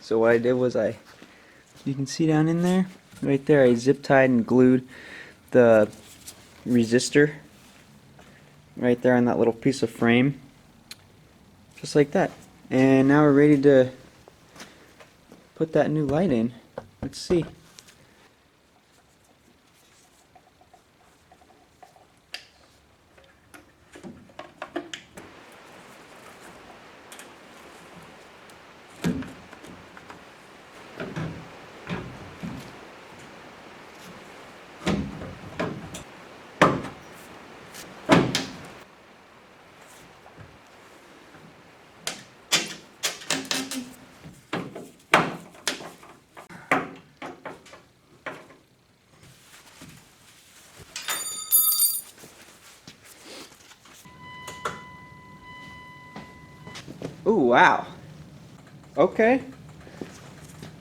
So what I did was you can see down in there, right there, I zip tied and glued the resistor right there on that little piece of frame, just like that. And now we're ready to put that new light in. Let's see. Ooh, wow. Okay.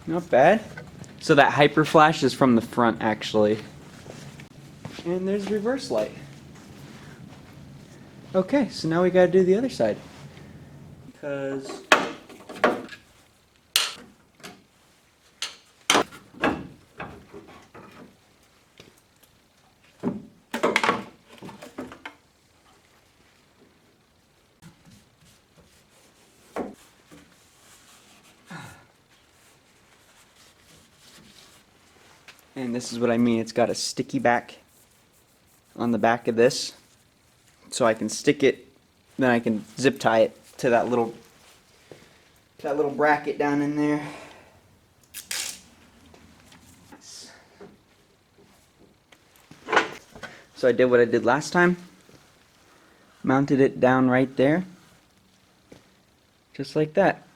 Not bad. So that hyper flash is from the front, actually. And there's reverse light. Okay, so now we gotta do the other side. Because and this is what I mean, it's got a sticky back on the back of this. So I can stick it, then I can zip tie it to that little bracket down in there. So I did what I did last time. Mounted it down right there. Just like that.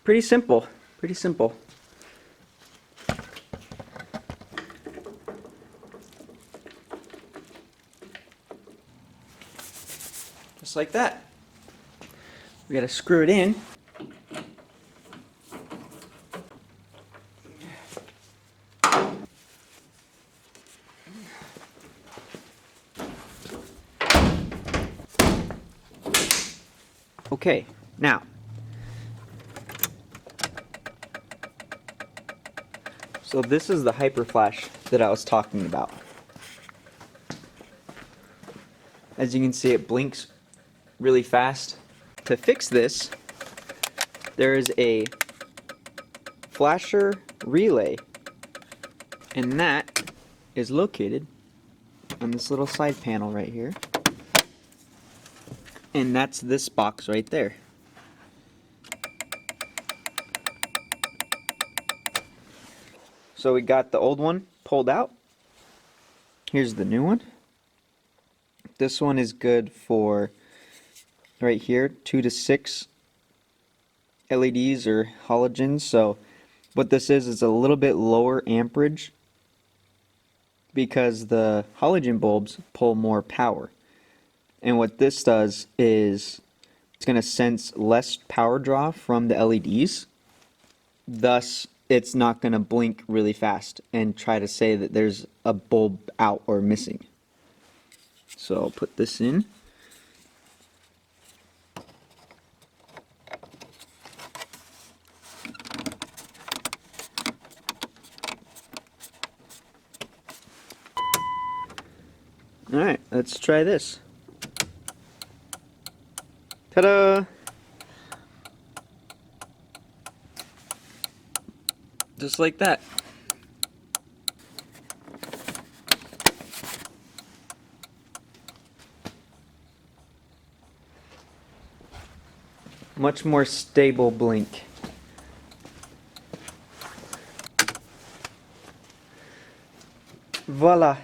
Pretty simple. Pretty simple. Just like that. We gotta screw it in. Okay, now, so this is the hyper flash that I was talking about. As you can see, it blinks really fast. To fix this, there is a flasher relay, and that is located on this little side panel right here. And that's this box right there. So we got the old one pulled out. Here's the new one. This one is good for right here, 2 to 6 LEDs or halogens. So what this is a little bit lower amperage because the halogen bulbs pull more power. And what this does is it's going to sense less power draw from the LEDs. Thus, it's not going to blink really fast and try to say that there's a bulb out or missing. So I'll put this in. Alright, let's try this. Ta-da! Just like that. Much more stable blink. Voila!